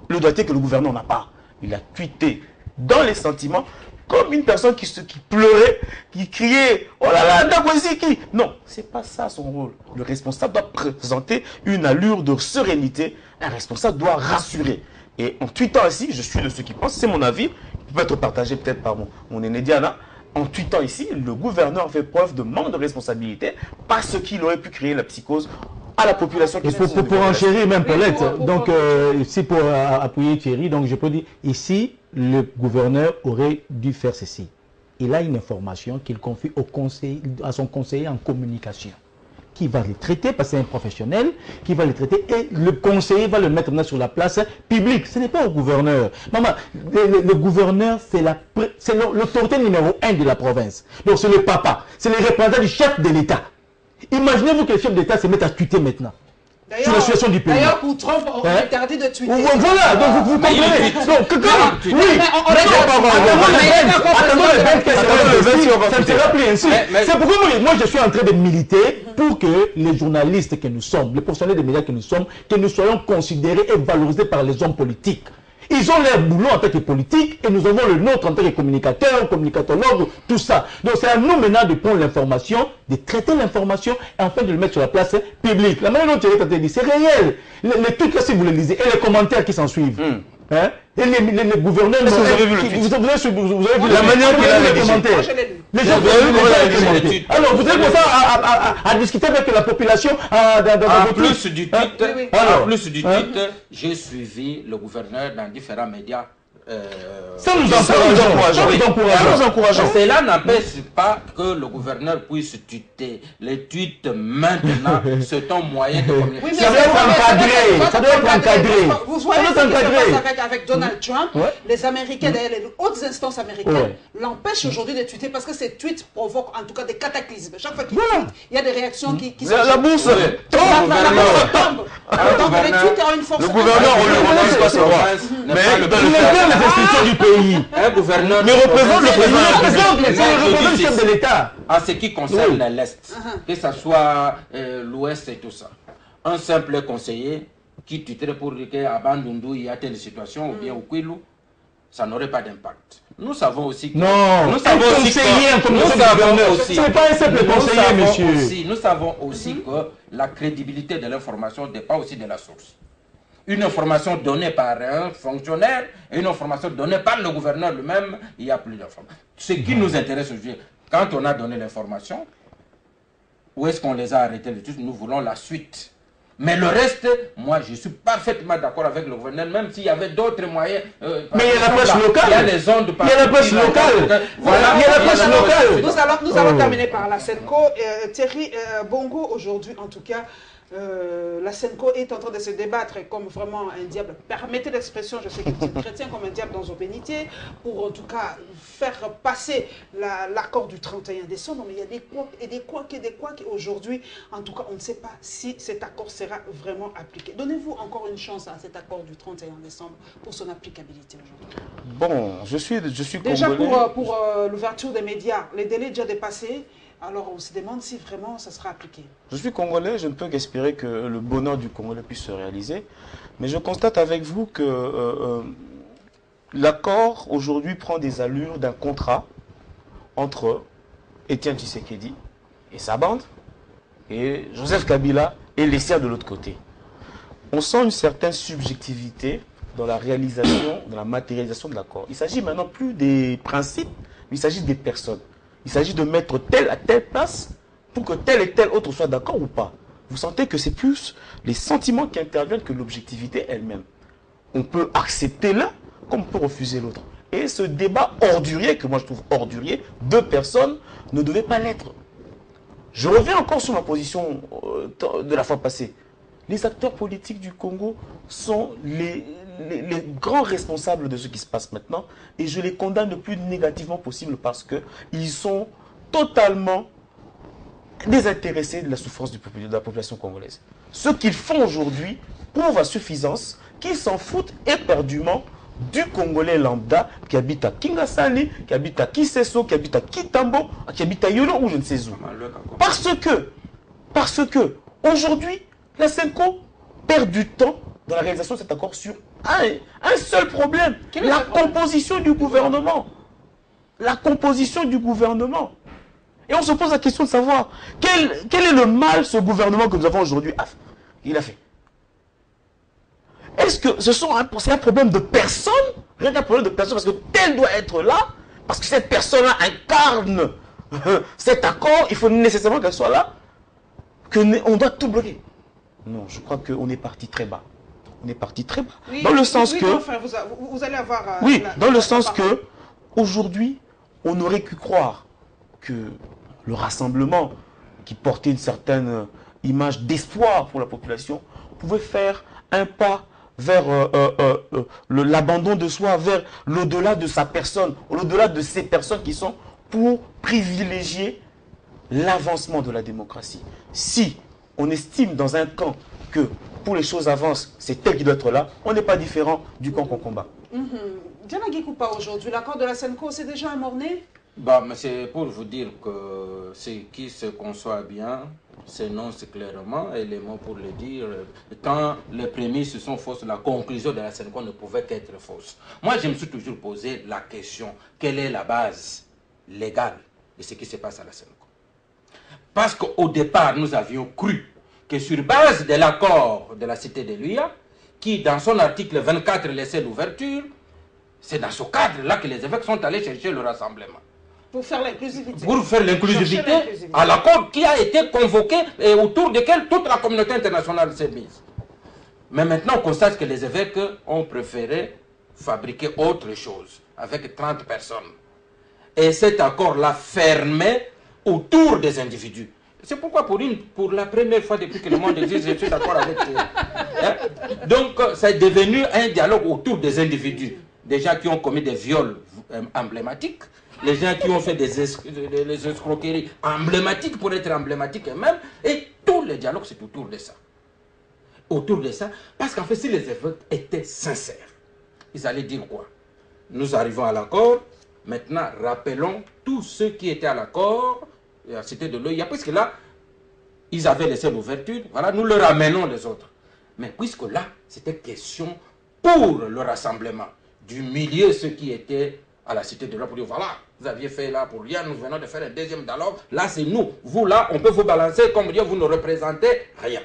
Le doigté que le gouvernement n'a pas. Il a tweeté dans les sentiments comme une personne qui pleurait, qui criait « Oh là là, Ndagweziki !» Non, c'est pas ça son rôle. Le responsable doit présenter une allure de sérénité. Un responsable doit rassurer. Et en tweetant ici, je suis de ceux qui pensent, c'est mon avis, qui peut être partagé peut-être par mon aîné Diana. En tweetant ici, le gouverneur fait preuve de manque de responsabilité parce qu'il aurait pu créer la psychose à la population. Et pour enchérir même Paulette, donc ici pour appuyer Thierry, donc je peux dire, ici, le gouverneur aurait dû faire ceci. Il a une information qu'il confie à son conseiller en communication, qui va les traiter, parce que c'est un professionnel, qui va les traiter, et le conseiller va le mettre maintenant sur la place publique. Ce n'est pas au gouverneur. Maman, le gouverneur, c'est l'autorité numéro 1 de la province. Donc c'est le papa, c'est le représentant du chef de l'État. Imaginez-vous que le chef d'État se mette à tweeter maintenant. Sur la situation du pays. D'ailleurs, pour Trump, on interdit de tweeter. Voilà, donc vous comprenez. Donc, ça ne sera plus ainsi. C'est pourquoi moi je suis en train de militer pour que les journalistes que nous sommes, les professionnels des médias que nous sommes, que nous soyons considérés et valorisés par les hommes politiques. Ils ont leur boulot en tant que politique et nous avons le nôtre en tant que communicateurs, communicatologues, tout ça. Donc c'est à nous maintenant de prendre l'information, de traiter l'information et enfin de le mettre sur la place publique. La manière dont tu as dit, c'est réel. Les trucs là, si vous les lisez, et les commentaires qui s'en suivent. Hein? Et les gouverneurs... Est-ce que vous avez vu le tweet? Vous avez vu la manière qu'il a les commentaires. Les gens alors vous êtes comme ça à discuter avec la population en plus du tweet, j'ai suivi le gouverneur dans différents médias. Ça nous encourageons. Cela n'empêche pas que le gouverneur puisse tweeter. Les tweets maintenant, c'est un moyen de communication. Ça doit être encadré. Ça doit être encadré. Vous voyez ce qui se passe avec Donald Trump. Les Américains, d'ailleurs, les hautes instances américaines l'empêchent aujourd'hui de tweeter parce que ces tweets provoquent en tout cas des cataclysmes. Chaque fois qu'il tweet, il y a des réactions qui sont... La bourse tombe. Donc les tweets ont une force... Le gouverneur, on ne lui pas savoir. Mais les institutions du pays. Un gouverneur mais représente le président du chef de l'État. En ce qui concerne l'Est, que ce soit l'Ouest et tout ça, un simple conseiller qui tuterait pour dire qu'à Bandundu il y a telle situation ou bien au Kwilu, ça n'aurait pas d'impact. Nous savons aussi que... Non, nous savons aussi ce n'est pas un simple conseiller, monsieur. Nous savons aussi que la crédibilité de l'information dépend aussi de la source. Une information donnée par un fonctionnaire et une information donnée par le gouverneur lui-même, il y a plus d'informations. Ce qui nous intéresse aujourd'hui, quand on a donné l'information, où est-ce qu'on les a arrêtés? Nous voulons la suite. Mais le reste, moi je suis parfaitement d'accord avec le gouverneur, même s'il y avait d'autres moyens. Mais il y a la presse locale. Il y a les ondes. Il y a la presse locale. Voilà, il y a la presse locale. Nous allons terminer par la Senco. Thierry Bongo, aujourd'hui en tout cas, la Senco est en train de se débattre comme vraiment un diable. Permettez l'expression, je sais que vous êtes chrétien comme un diable dans vos bénitiers, pour en tout cas faire passer l'accord du 31 décembre. Mais il y a des couacs et des couacs et des couacs. Aujourd'hui, en tout cas, on ne sait pas si cet accord sera vraiment appliqué. Donnez-vous encore une chance à cet accord du 31 décembre pour son applicabilité aujourd'hui. Bon, je suis déjà congolais. pour l'ouverture des médias, les délais déjà dépassés. Alors on se demande si vraiment ça sera appliqué. Je suis congolais, je ne peux qu'espérer que le bonheur du Congolais puisse se réaliser. Mais je constate avec vous que l'accord aujourd'hui prend des allures d'un contrat entre Étienne Tshisekedi et sa bande, et Joseph Kabila et les siens de l'autre côté. On sent une certaine subjectivité dans la réalisation, dans la matérialisation de l'accord. Il s'agit maintenant plus des principes, mais il s'agit des personnes. Il s'agit de mettre tel à telle place pour que tel et tel autre soit d'accord ou pas. Vous sentez que c'est plus les sentiments qui interviennent que l'objectivité elle-même. On peut accepter l'un comme on peut refuser l'autre. Et ce débat ordurier, que moi je trouve ordurier, deux personnes, ne devait pas l'être. Je reviens encore sur ma position de la fois passée. Les acteurs politiques du Congo sont les grands responsables de ce qui se passe maintenant, et je les condamne le plus négativement possible parce qu'ils sont totalement désintéressés de la souffrance de la population congolaise. Ce qu'ils font aujourd'hui prouve à suffisance qu'ils s'en foutent éperdument du Congolais lambda qui habite à Kingasani, qui habite à Kiseso, qui habite à Kitambo, qui habite à Yolo ou je ne sais où. Parce que aujourd'hui, la Senco perd du temps dans la réalisation de cet accord sur un seul problème, la composition du gouvernement. La composition du gouvernement. Et on se pose la question de savoir quel est le mal ce gouvernement que nous avons aujourd'hui il a fait. Est-ce que c'est un problème de personne? Rien qu'un problème de personne parce que tel doit être là, parce que cette personne-là incarne cet accord, il faut nécessairement qu'elle soit là, qu'on doit tout bloquer. Non, je crois qu'on est parti très bas. On est parti très bas. Oui, dans le sens oui, que... enfin, vous allez avoir... oui, dans le sens que, aujourd'hui, on aurait pu croire que le rassemblement qui portait une certaine image d'espoir pour la population pouvait faire un pas vers l'abandon de soi, vers l'au-delà de sa personne, l'au-delà de ces personnes qui sont pour privilégier l'avancement de la démocratie. Si on estime dans un camp que pour les choses avancent, c'est tel qui doit être là, on n'est pas différent du camp qu'on combat. Diana Guikoupa, aujourd'hui, l'accord de la SENCO, c'est déjà amorné? Bah, mais c'est pour vous dire que ce qui se conçoit bien s'énonce clairement, et les mots pour le dire, quand les prémices sont fausses, la conclusion de la SENCO ne pouvait qu'être fausse. Moi, je me suis toujours posé la question, quelle est la base légale de ce qui se passe à la SENCO? Parce qu'au départ, nous avions cru que sur base de l'accord de la cité de l'UIA, qui dans son article 24 laissait l'ouverture, c'est dans ce cadre-là que les évêques sont allés chercher le rassemblement. Pour faire l'inclusivité. Pour faire l'inclusivité à l'accord qui a été convoqué et autour duquel toute la communauté internationale s'est mise. Mais maintenant, on constate que les évêques ont préféré fabriquer autre chose avec 30 personnes. Et cet accord-là fermait autour des individus. C'est pourquoi pour la première fois depuis que le monde existe, je suis d'accord avec eux. Hein? Donc, ça est devenu un dialogue autour des individus. Des gens qui ont commis des viols emblématiques, les gens qui ont fait des escroqueries emblématiques pour être emblématiques eux-mêmes, et tout le dialogue, c'est autour de ça. Autour de ça, parce qu'en fait, si les évêques étaient sincères, ils allaient dire quoi? Nous arrivons à l'accord, maintenant, rappelons tous ceux qui étaient à l'accord, à la cité de l'OIA, puisque là, ils avaient laissé l'ouverture, voilà, nous leur ramenons les autres. Mais puisque là, c'était question pour le rassemblement, du milieu, ceux qui étaient à la cité de l'OIA, pour dire, voilà, vous aviez fait là pour rien, nous venons de faire un deuxième dialogue, là c'est nous, vous là, on peut vous balancer comme dire, vous ne représentez rien.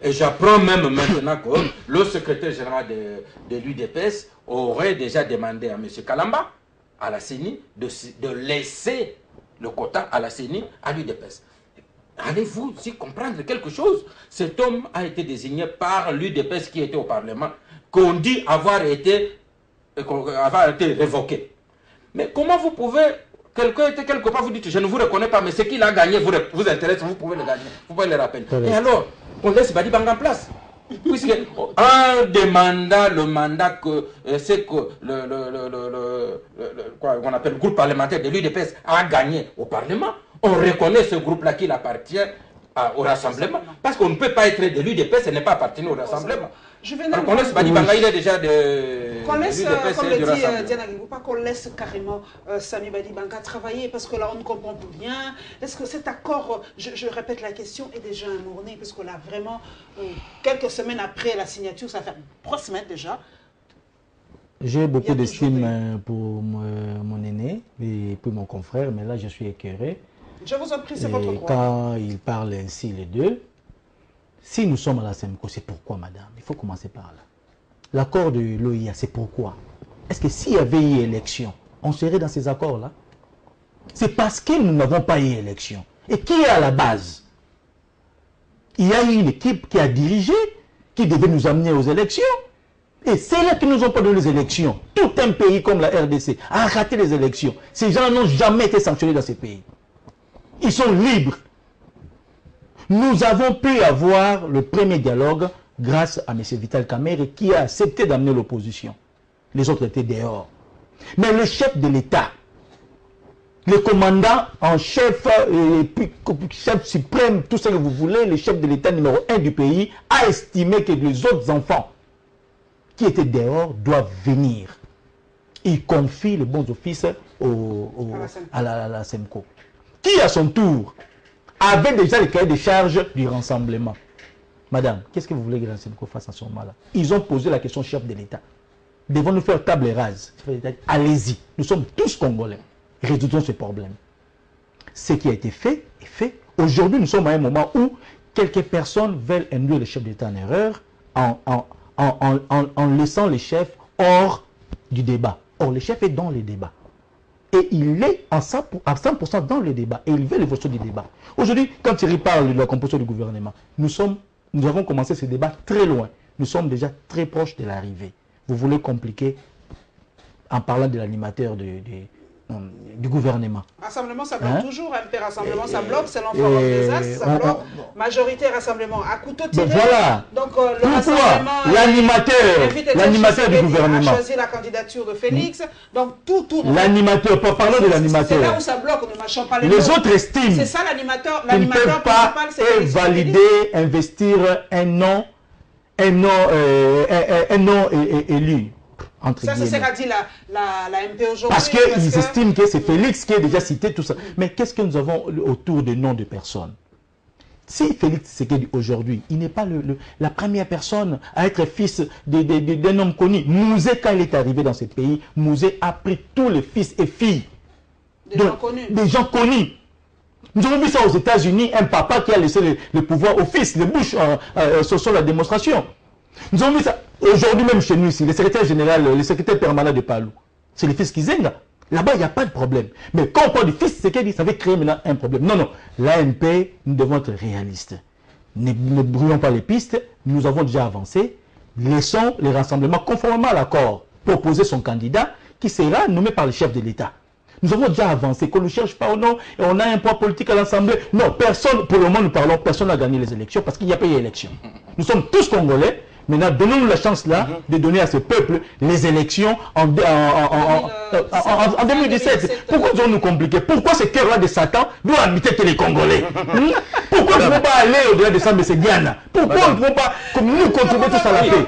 Et j'apprends même maintenant que le secrétaire général de l'UDPS aurait déjà demandé à M. Kalamba, à la CENI, de laisser le quota à la CENI, à l'UDPS. Allez-vous aussi comprendre quelque chose? Cet homme a été désigné par l'UDPS qui était au Parlement, qu'on dit avoir été révoqué. Mais comment vous pouvez, quelqu'un était quelque part, vous dites, je ne vous reconnais pas, mais ce qu'il a gagné vous intéresse, vous pouvez le gagner, vous pouvez le rappeler. Et alors, on laisse Badi Banga en place. Puisque en demandant le mandat que c'est que qu'on appelle le groupe parlementaire de l'UDPS a gagné au Parlement, on reconnaît ce groupe-là qu'il appartient au rassemblement. Parce qu'on ne peut pas être de l'UDPS et ne pas appartenir au rassemblement. On laisse Badi Banga, il est déjà de l'UDPS. Comme le dit Diana Guikoupa, qu'on laisse carrément Sami Badi Banga travailler, parce que là on ne comprend plus rien. Est-ce que cet accord, je répète la question, est déjà amorné? Parce que là vraiment, quelques semaines après la signature, ça fait 3 semaines déjà. J'ai beaucoup d'estime pour mon aîné et pour mon confrère, mais là je suis écœuré. Je vous en prie, c'est votre droit. Quand ils parlent ainsi les deux, si nous sommes à la SEMCO, c'est pourquoi, madame? Il faut commencer par là. L'accord de l'OIA, c'est pourquoi? Est-ce que s'il y avait eu élection, on serait dans ces accords-là? C'est parce que nous n'avons pas eu élection. Et qui est à la base? Il y a eu une équipe qui a dirigé, qui devait nous amener aux élections. Et c'est là qu'ils nous ont pas donné les élections. Tout un pays comme la RDC a raté les élections. Ces gens n'ont jamais été sanctionnés dans ces pays. Ils sont libres. Nous avons pu avoir le premier dialogue grâce à M. Vital Kamerhe qui a accepté d'amener l'opposition. Les autres étaient dehors. Mais le chef de l'État, le commandant en chef, chef suprême, tout ce que vous voulez, le chef de l'État numéro 1 du pays, a estimé que les autres enfants qui étaient dehors doivent venir. Il confie les bons offices à la SEMCO. Qui, à son tour, avait déjà le cahier de charges du rassemblement. Madame, qu'est-ce que vous voulez que la SEMCO fasse à ce moment-là? Ils ont posé la question au chef de l'État. Devons-nous faire table rase? Allez-y, nous sommes tous Congolais. Résoudons ce problème. Ce qui a été fait est fait. Aujourd'hui, nous sommes à un moment où quelques personnes veulent induire le chef de l'État en erreur en laissant le chef hors du débat. Or, le chef est dans les débats. Et il est à 100% dans le débat. Et il veut l'évolution du débat. Aujourd'hui, quand il parle de la composition du gouvernement, nous sommes Nous avons commencé ce débat très loin. Nous sommes déjà très proches de l'arrivée. Vous voulez compliquer en parlant de l'animateur du gouvernement. Rassemblement, ça bloque toujours. MP Rassemblement, ça bloque. C'est l'enfoirement des As, ça bloque. Majorité Rassemblement à couteau tiré. Voilà. Donc le rassemblement... L'animateur du gouvernement a choisi la candidature de Félix. Donc tout... L'animateur, parlons de l'animateur. C'est là où ça bloque, ne mâchons pas les Les autres estiment. C'est ça l'animateur. Ils ne peuvent pas valider, investir un nom élu. Ça, c'est ce qu'a dit la MP aujourd'hui. Parce qu'ils estiment que c'est Félix qui est déjà cité, tout ça. Mais qu'est-ce que nous avons autour de noms de personnes? Si Félix Tshisekedi aujourd'hui, il n'est pas la première personne à être fils d'un homme connu. Mouzé, quand il est arrivé dans ce pays, Mouzé a pris tous les fils et filles des gens connus. Nous avons vu ça aux États-Unis, un papa qui a laissé le pouvoir au fils, le Bush, sur la démonstration. Nous avons vu ça aujourd'hui même chez nous ici, le secrétaire général, le secrétaire permanent de Palou. C'est le fils Kizenga. Là-bas, il n'y a pas de problème. Mais quand on parle du fils, c'est qu'il ça va créer maintenant un problème. Non, non. L'AMP, nous devons être réalistes. Ne brûlons pas les pistes. Nous avons déjà avancé. Laissons les rassemblements conformément à l'accord proposer son candidat qui sera nommé par le chef de l'État. Nous avons déjà avancé, qu'on ne cherche pas au nom, et on a un poids politique à l'Assemblée. Non, personne, pour le moment nous parlons, personne n'a gagné les élections parce qu'il n'y a pas eu d'élection. Nous sommes tous Congolais. Maintenant, donnons-nous la chance là de donner à ce peuple les élections en 2017. Pourquoi nous allons nous compliquer? Pourquoi ce cœur-là de Satan doit admettre que les Congolais? Pourquoi nous ne pouvons pas aller au-delà de ça, M. Diana? Pourquoi nous ne pouvons pas nous contribuer tous à la paix?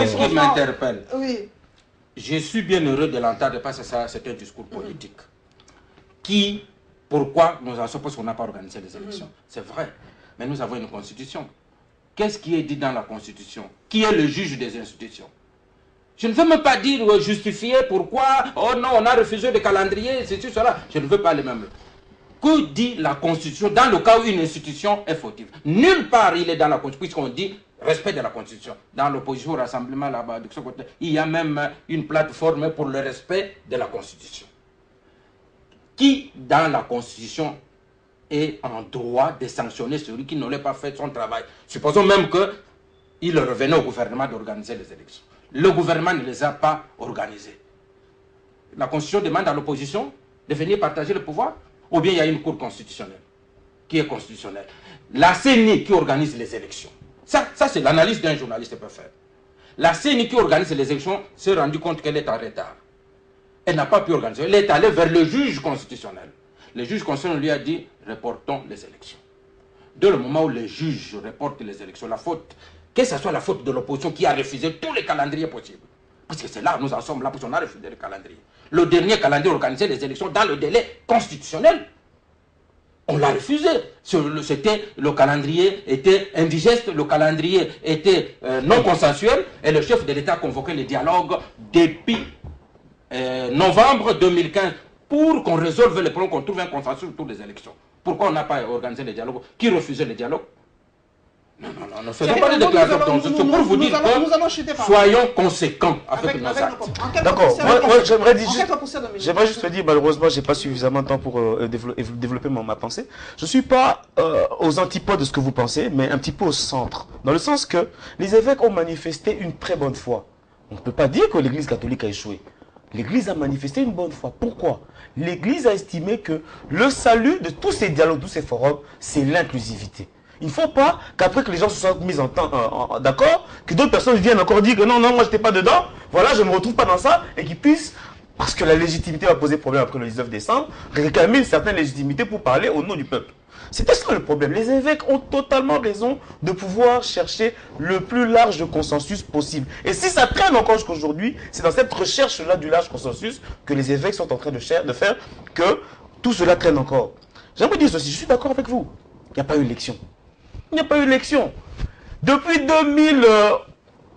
Ce qui m'interpelle, je suis bien heureux de l'entendre parce que ça, c'est un discours politique. Pourquoi nous en sommes parce qu'on n'a pas organisé les élections? C'est vrai, mais nous avons une constitution. Qu'est-ce qui est dit dans la Constitution? Qui est le juge des institutions? Je ne veux même pas dire justifier pourquoi, oh non, on a refusé le calendrier, c'est tout cela. Je ne veux pas les mêmes. Que dit la Constitution dans le cas où une institution est fautive? Nulle part il est dans la Constitution, puisqu'on dit respect de la Constitution. Dans l'opposition au rassemblement là-bas, de ce côté, il y a même une plateforme pour le respect de la Constitution. Qui, dans la Constitution, est en droit de sanctionner celui qui n'aurait pas fait son travail? Supposons même qu'il revenait au gouvernement d'organiser les élections. Le gouvernement ne les a pas organisées. La Constitution demande à l'opposition de venir partager le pouvoir, ou bien il y a une cour constitutionnelle qui est constitutionnelle. La CENI qui organise les élections. Ça c'est l'analyse d'un journaliste peut faire. La CENI qui organise les élections s'est rendue compte qu'elle est en retard. Elle n'a pas pu organiser. Elle est allée vers le juge constitutionnel. Le juge constitutionnel lui a dit, reportons les élections. Dès le moment où le juge reporte les élections, la faute, que ce soit la faute de l'opposition qui a refusé tous les calendriers possibles. Parce que c'est là nous en sommes là, parce qu'on a refusé le calendrier. Le dernier calendrier organisait les élections dans le délai constitutionnel. On l'a refusé. Le calendrier était indigeste, le calendrier était non consensuel, et le chef de l'État a convoqué le dialogue depuis novembre 2015 pour qu'on résolve les problèmes, qu'on trouve un consensus autour des élections. Pourquoi on n'a pas organisé le dialogue? Qui refusait le dialogue? Non, ne faisons pas de déclarations. C'est pour vous dire que soyons conséquents avec nos actes. D'accord. Moi, j'aimerais juste dire, malheureusement, je n'ai pas suffisamment de temps pour développer ma pensée. Je ne suis pas aux antipodes de ce que vous pensez, mais un petit peu au centre. Dans le sens que les évêques ont manifesté une très bonne foi. On ne peut pas dire que l'Église catholique a échoué. L'Église a manifesté une bonne foi. Pourquoi? L'Église a estimé que le salut de tous ces dialogues, tous ces forums, c'est l'inclusivité. Il ne faut pas qu'après que les gens se soient mis d'accord, que d'autres personnes viennent encore dire que non, moi je n'étais pas dedans, voilà, je ne me retrouve pas dans ça, et qu'ils puissent, parce que la légitimité va poser problème après le 19 décembre, réclamer une certaine légitimité pour parler au nom du peuple. C'était ça le problème. Les évêques ont totalement raison de pouvoir chercher le plus large consensus possible. Et si ça traîne encore jusqu'à aujourd'hui, c'est dans cette recherche-là du large consensus que les évêques sont en train de faire que tout cela traîne encore. J'aimerais dire ceci, je suis d'accord avec vous. Il n'y a pas eu d'élection. Il n'y a pas eu d'élection. Depuis 2000,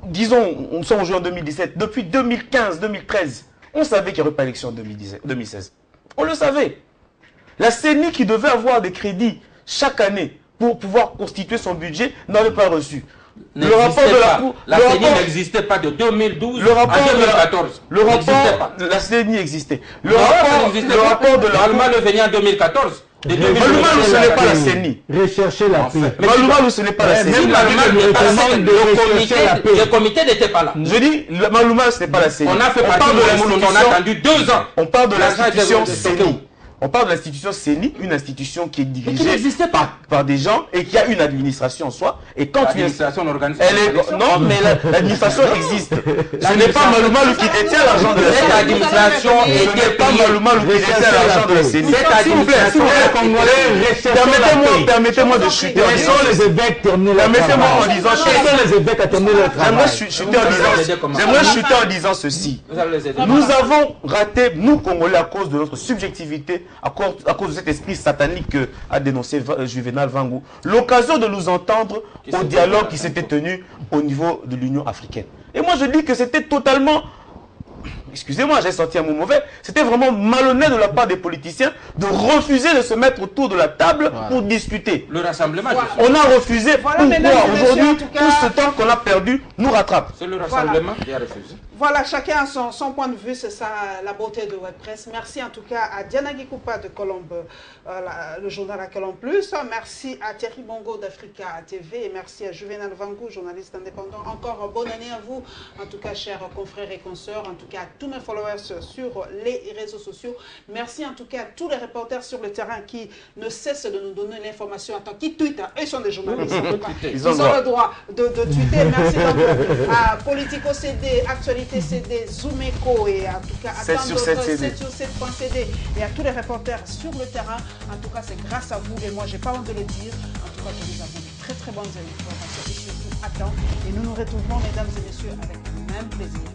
disons, on sort aujourd'hui en 2017, depuis 2015, 2013, on savait qu'il n'y aurait pas d'élection en 2016. On le savait. La CENI qui devait avoir des crédits chaque année pour pouvoir constituer son budget n'avait pas reçu. Le rapport de la Cour, la CENI n'existait pas de 2012 à 2014. Le rapport, la CENI existait. Le rapport de la Cour, venait en 2014. Malou, ce n'est pas la CENI. Rechercher la paix. Malou, ce n'est pas la CENI. Le comité n'était pas là. Je dis, Malou, ce n'est pas la CENI. On a fait partie de l'institution. On a attendu 2 ans. On parle de l'institution CENI. On parle de l'institution CENI, une institution qui est dirigée par des gens et qui a une administration en soi. Et quand l'administration organise. Non, mais l'administration existe. Ce n'est pas Malou qui détient l'argent de la CENI. Cette administration n'est pas Malou qui détient l'argent de la CENI. S'il vous plaît, permettez-moi de chuter en disant les évêques terminent leur permettez-moi en disant les évêques à terminer leur travail. J'aimerais chuter en disant ceci. Nous avons raté, nous Congolais, à cause de notre subjectivité, à cause de cet esprit satanique qu'a dénoncé Juvenal Vangou, l'occasion de nous entendre au dialogue qui s'était tenu au niveau de l'Union africaine. Et moi je dis que c'était totalement, excusez-moi, j'ai sorti un mot mauvais, c'était vraiment malhonnête de la part des politiciens de refuser de se mettre autour de la table pour discuter. Le rassemblement. On a refusé. Pourquoi aujourd'hui, tout ce temps qu'on a perdu nous rattrape? C'est le rassemblement qui a refusé. Voilà, chacun a son point de vue, c'est ça la beauté de WebPress. Merci en tout cas à Diana Gikupa de Colombe, le journal à Colombe Plus. Merci à Thierry Bongo d'Africa TV et merci à Juvenal Vangou, journaliste indépendant. Encore bonne année à vous, en tout cas chers confrères et consoeurs, en tout cas à tous mes followers sur les réseaux sociaux. Merci en tout cas à tous les reporters sur le terrain qui ne cessent de nous donner l'information en tant qu'ils tweetent. Eux sont des journalistes, ils ont le droit de tweeter. Merci donc à Politico CD, Actualité CD, Zoomeko et en tout cas à 7 sur 7.cd et à tous les reporters sur le terrain. En tout cas, c'est grâce à vous et moi, j'ai pas honte de le dire. En tout cas, que nous avons de très bonnes informations et surtout à temps. Et nous nous retrouvons, mesdames et messieurs, avec le même plaisir.